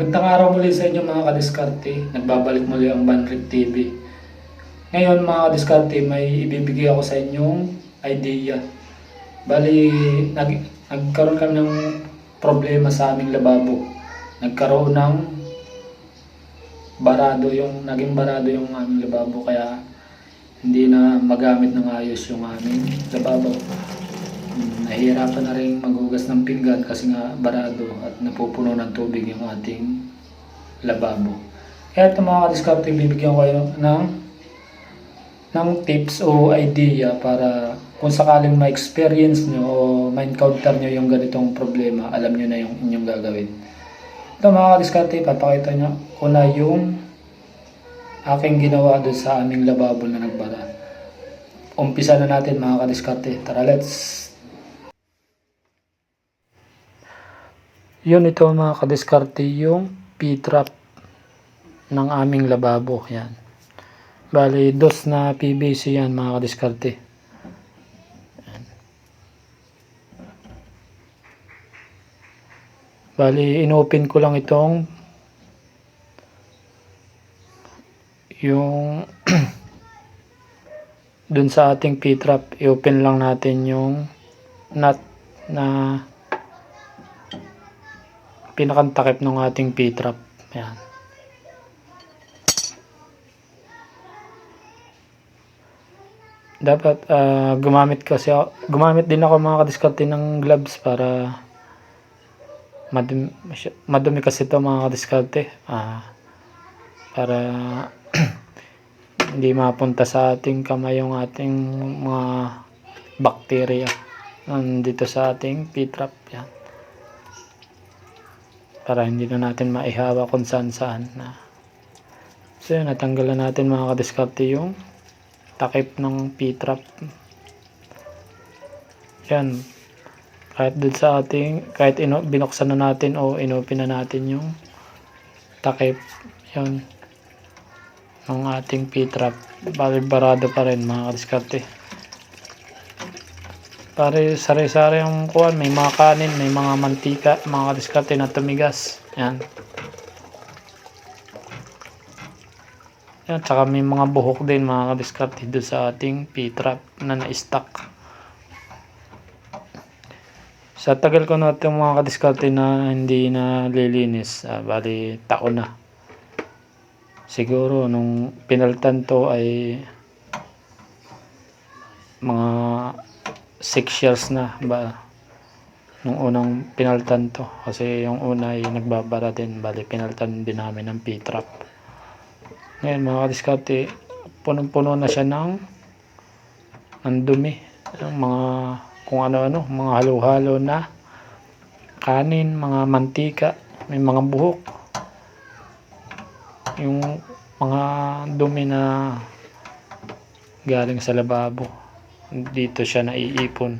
Magandang araw muli sa inyo mga kadiskarte. Nagbabalik muli ang Banrig TV. Ngayon mga kadiskarte, may ibibigay ako sa inyong idea. Bali, nagkaroon kami ng problema sa aming lababo. Nagkaroon ng naging barado yung aming lababo, kaya hindi na magamit ng ayos yung aming lababo. Nahihirapan na rin maghugas ng pinggan kasi nga barado at napupuno ng tubig yung ating lababo. Kaya ito mga kadiskarte, bibigyan ko kayo ng tips o idea para kung sakaling ma-experience nyo o ma-encounter nyo yung ganitong problema, alam nyo na yung inyong gagawin. Ito mga kadiskarte, papakita nyo ko na yung aking ginawa doon sa aming lababo na nagbara. Umpisa na natin mga kadiskarte. Tara, let's! Yun, ito mga kadiskarte, yung P-trap ng aming lababo. Yan. Bali, dos na PVC yan mga kadiskarte. Yan. Bali, inopen ko lang itong yung dun sa ating P-trap. I-open lang natin yung nut na pinakantakip ng ating P-trap. Yan. Dapat gumamit din ako mga kadiskarte ng gloves para madumi kasi ito mga kadiskarte. Para hindi mapunta sa ating kamay yung ating mga bakterya dito sa ating P-trap. Yan. Para hindi na natin maihawa kung saan. So yun, natanggalan natin mga kadiskarte yung takip ng P-trap. Yan. Kahit binuksan na natin o inopen na natin yung takip, yun, ng ating P-trap, barado pa rin mga kadiskarte. Pare sari-sari yung kuwan, may mga kanin, may mga mantika mga kadiskarte na tumigas. Yan. Yan, tsaka may mga buhok din mga kadiskarte doon sa ating P-trap na na-stuck. Sa tagal ko na itong mga kadiskarte na hindi na lilinis, bali taon na. Siguro nung pinaltan to ay mga 6 years na ba nung unang pinaltan to, kasi yung una ay nagbabara din. Bali pinaltan din namin ng P-trap. Ngayon mga kadiskarte, punong-puno na siya ng dumi, mga kung ano-ano, mga halo-halo na kanin, mga mantika, may mga buhok, yung mga dumi na galing sa lababo, dito siya naiipon.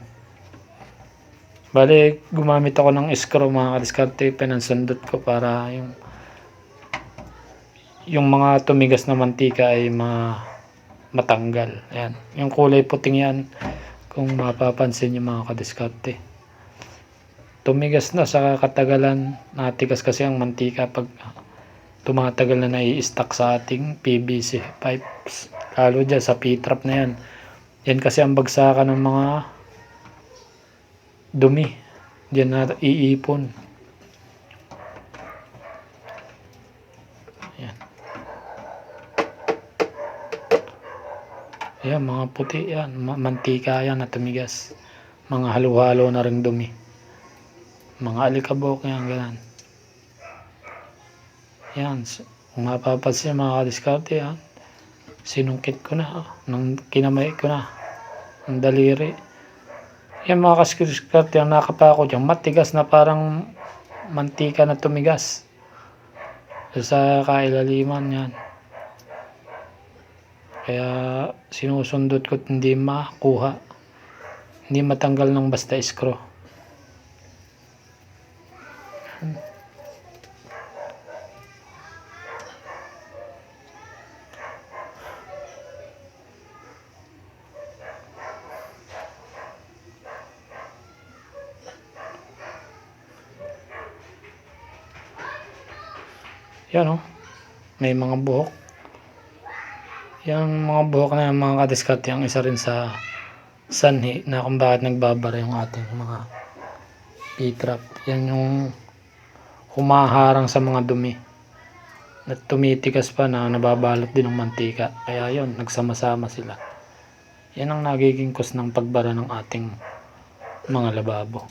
Bali gumamit ako ng screw mga kadiskarte, pinansundot ko para yung mga tumigas na mantika ay matanggal. Ayan. Yung kulay puting yan, kung mapapansin nyo mga kadiskarte, tumigas na sa katagalan. Natigas kasi ang mantika pag tumatagal na nai-stuck sa ating PVC pipes, lalo dyan sa P-trap na yan. Yan kasi ang bagsakan ng mga dumi, dyan na iipon. Yan. Yan, mga puti yan, mantika yan na tumigas, mga halo-halo na ring dumi, mga alikabok yan, ganun. Yan, kung mapapansin mga kadiskarte, yan, sinungkit ko na, nang kinamay ko na ang daliri. Yan mga kadiskarte, ang nakapako dyan, matigas na parang mantika na tumigas sa kailaliman yan. Kaya sinusundot ko, hindi makuha, hindi matanggal ng basta screw. Yan may mga buhok. Yung mga buhok na yung mga kadiskarte, ang isa rin sa sanhi na kung bakit nagbabara yung ating mga P-trap. Yan yung humaharang sa mga dumi at tumitigas pa na nababalot din ng mantika. Kaya yon, nagsama-sama sila. Yan ang nagiging cause ng pagbara ng ating mga lababo.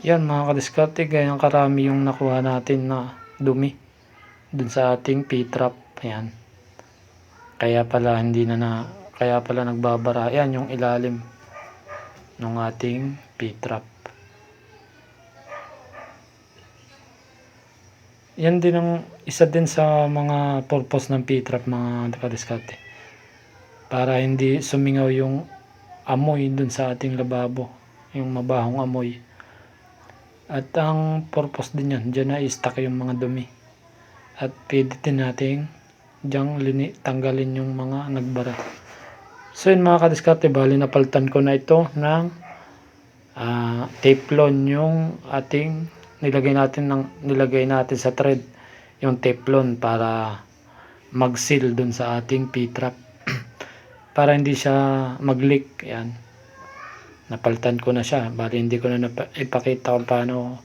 Yan mga kadiskarte, ganyan karami yung nakuha natin na dumi dun sa ating P-trap. Ayan. Kaya pala nagbabara. Yan yung ilalim ng ating P-trap. Yan din ang isa din sa mga purpose ng P-trap mga kadiskarte. Para hindi sumingaw yung amoy dun sa ating lababo, yung mabahong amoy. At ang purpose din yan, dyan na i-stack yung mga dumi. At pwede din natin dyan tanggalin yung mga nagbara. So yun mga kadiskarte, bali napalitan ko na ito ng Teflon yung ating nilagay natin sa thread. Yung Teflon para mag-seal dun sa ating P-trap. Para hindi siya mag-leak. Yan. Napalitan ko na siya. Bali hindi ko na ipakita kung paano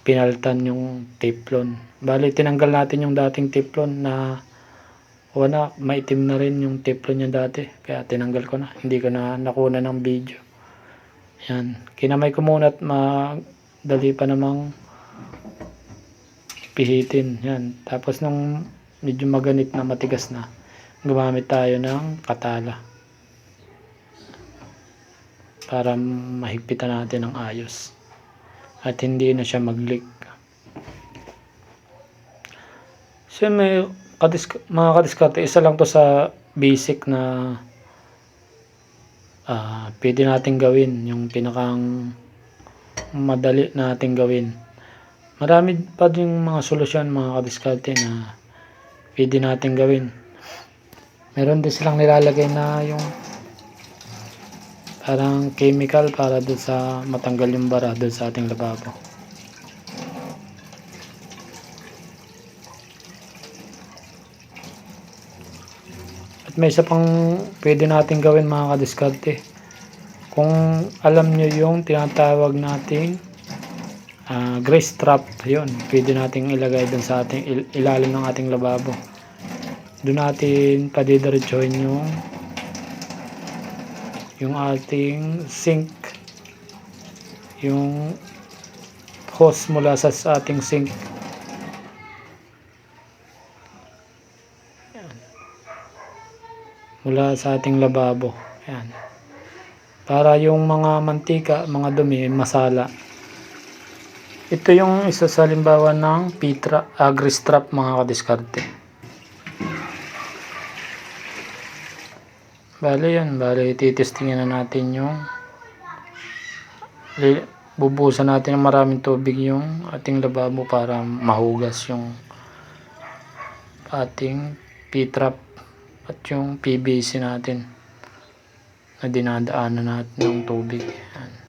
pinalitan yung Teflon. Bali tinanggal natin yung dating Teflon na maitim na rin yung Teflon niya dati. Kaya tinanggal ko na. Hindi ko na nakuna ng video. Yan. Kinamay ko muna at madali pa namang pihitin. Yan. Tapos nung medyo maganit na, matigas na, gumamit tayo ng katala para mahigpitan natin ng ayos at hindi na siya mag-leak. So mga kadiskarte, isa lang to sa basic na pwede natin gawin, yung pinakang madali natin gawin. Marami pa din mga solusyon mga kadiskarte na pwede natin gawin. Meron din silang nilalagay na yung parang chemical para doon sa matanggal yung bara doon sa ating lababo. At may isa pang pwede natin gawin mga kadiskarte. Kung alam nyo yung tinatawag nating grease trap, yun, pwede nating ilagay doon sa ating ilalim ng ating lababo. Doon natin padidiretsuhin yung ating sink, yung hose mula sa ating sink. Yan. Mula sa ating lababo. Yan. Para yung mga mantika, mga dumi, masala. Ito yung isa sa halimbawa ng grease trap mga kadiskarte. Bale yan, titestingin na natin yung bubuhusan natin ng maraming tubig yung ating lababo para mahugas yung ating P-trap at yung PVC natin na dinadaanan natin ng tubig. Yan.